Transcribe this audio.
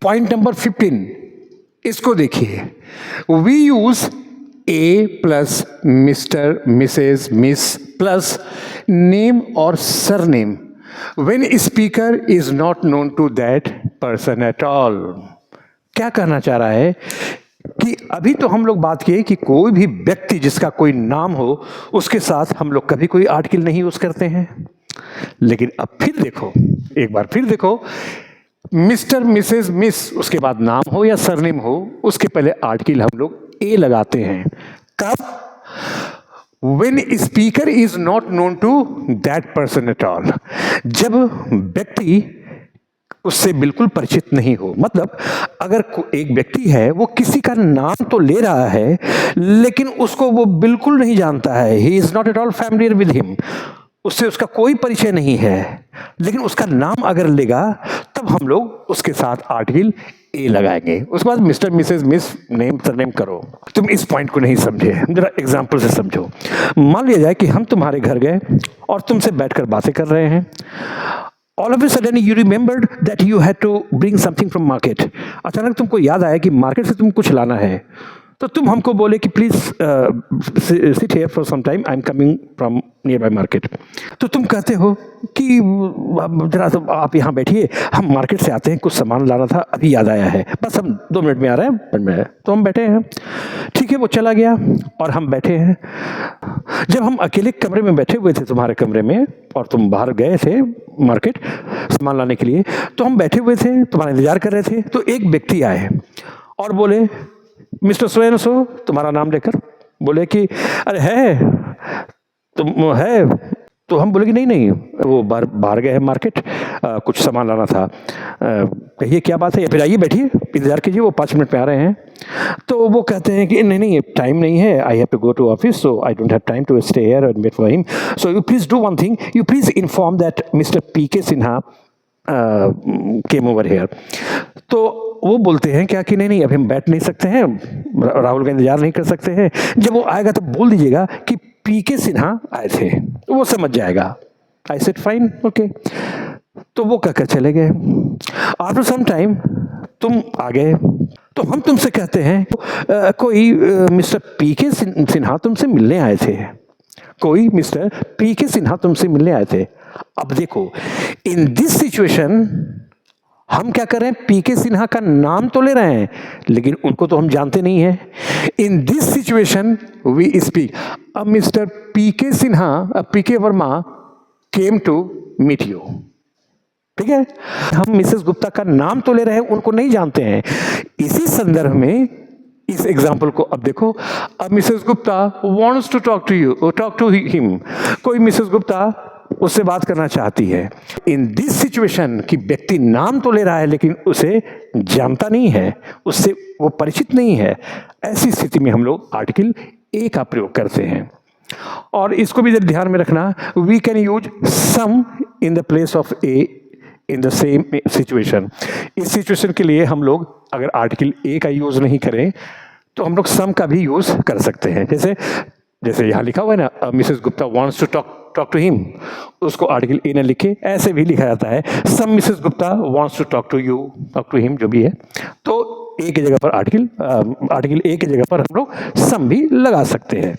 Point number 15, इसको देखिए। We use a plus Mr, Mrs, Miss plus name और surname when speaker is not known to that person at all. क्या कहना चाह रहा है कि अभी तो हम लोग बात किए कि कोई भी व्यक्ति जिसका कोई नाम हो उसके साथ हम लोग कभी कोई आर्टिकल नहीं यूज करते हैं, लेकिन अब फिर देखो, एक बार फिर देखो, मिस्टर, मिसेस, मिस, उसके बाद नाम हो या सरनेम हो, उसके पहले आर्टिकल हम लोग ए लगाते हैं। कब? When speaker is not known to that person at all, जब व्यक्ति उससे बिल्कुल परिचित नहीं हो। मतलब अगर एक व्यक्ति है, वो किसी का नाम तो ले रहा है लेकिन उसको वो बिल्कुल नहीं जानता है, he is not at all familiar with him, उससे उसका कोई परिचय नहीं है, लेकिन उसका नाम अगर लेगा तब हम लोग उसके साथ आर्टिकल ए लगाएंगे। उसके बाद mister, Mrs, miss, name, surname करो। तुम इस पॉइंट को नहीं समझे, जरा एग्जांपल से समझो। मान लिया जाए कि हम तुम्हारे घर गए और तुमसे बैठकर बातें कर रहे हैं। All of a sudden you remembered that you had to bring something from market. अचानक तुमको याद आया कि मार्केट से तुम कुछ लाना है, तो तुम हमको बोले कि please sit here for some time, I am coming from nearby market. तो तुम कहते हो कि जरा तो आप यहाँ बैठिए, हम मार्केट से आते हैं, कुछ सामान लाना था, अभी याद आया है, बस हम 2 मिनट में आ रहे हैं। तो हम बैठे हैं, ठीक है, वो चला गया और हम बैठे हैं। जब हम अकेले कमरे में बैठे हुए थे तुम्हारे कमरे में और तुम बाहर गए थे मार्केट सामान लाने के लिए, तो हम बैठे हुए थे, तुम्हारा इंतजार कर रहे थे, तो एक व्यक्ति आए और बोले मिस्टर सो एंड सो, तुम्हारा नाम लेकर बोले कि अरे है तुम है। तो हम बोले कि नहीं, वो बाहर गए हैं मार्केट, कुछ सामान लाना था, कहिए क्या बात है, या फिर आइए बैठिए, इंतजार कीजिए, वो 5 मिनट में आ रहे हैं। तो वो कहते हैं कि नहीं टाइम नहीं है, I have to go to office, so I don't have time to stay here and wait for him, so you please do one thing, you please inform that mister PK Sinha came over here. तो वो बोलते हैं क्या कि नहीं अभी हम बैठ नहीं सकते हैं, राहुल का इंतजार नहीं कर सकते हैं, जब वो आएगा तो बोल दीजिएगा कि पीके सिन्हा आए थे, तो वो समझ जाएगा। I said fine, okay. तो वो कहकर चले गए। आफ्टर सम टाइम तुम आ गए, तो हम तुमसे कहते हैं कोई मिस्टर पीके सिन्हा तुमसे मिलने आए थे, कोई मिस्टर पीके सिन्हा तुमसे मिलने आए थे। अब देखो, इन दिस सिचुएशन हम क्या कर रहे हैं, पीके सिन्हा का नाम तो ले रहे हैं लेकिन उनको तो हम जानते नहीं हैं। In this situation we speak a mister PK Sinha, PK Verma came to meet you. ठीक है, हम मिसेस गुप्ता का नाम तो ले रहे हैं, उनको नहीं जानते हैं। इसी संदर्भ में इस एग्जाम्पल को अब देखो, अब Mrs Gupta wants to talk to you, talk to him, कोई मिसेस गुप्ता उससे बात करना चाहती है। इन दिस सिचुएशन कि व्यक्ति नाम तो ले रहा है लेकिन उसे जानता नहीं है, उससे वो परिचित नहीं है, ऐसी स्थिति में हम लोग आर्टिकल ए का प्रयोग करते हैं। और इसको भी ध्यान में रखना, we can use some in the place of a in the same situation. इस सिचुएशन के लिए हम लोग अगर आर्टिकल ए का यूज नहीं करें तो हम लोग सम का भी यूज कर सकते हैं। जैसे यहाँ लिखा हुआ है ना, Mrs Gupta wants to talk to him, उसको आर्टिकल ए न लिखे, ऐसे भी लिखा जाता है some Mrs Gupta wants to talk to you, talk to him, जो भी है। तो ए की जगह पर आर्टिकल ए की जगह पर हम लोग सम भी लगा सकते हैं।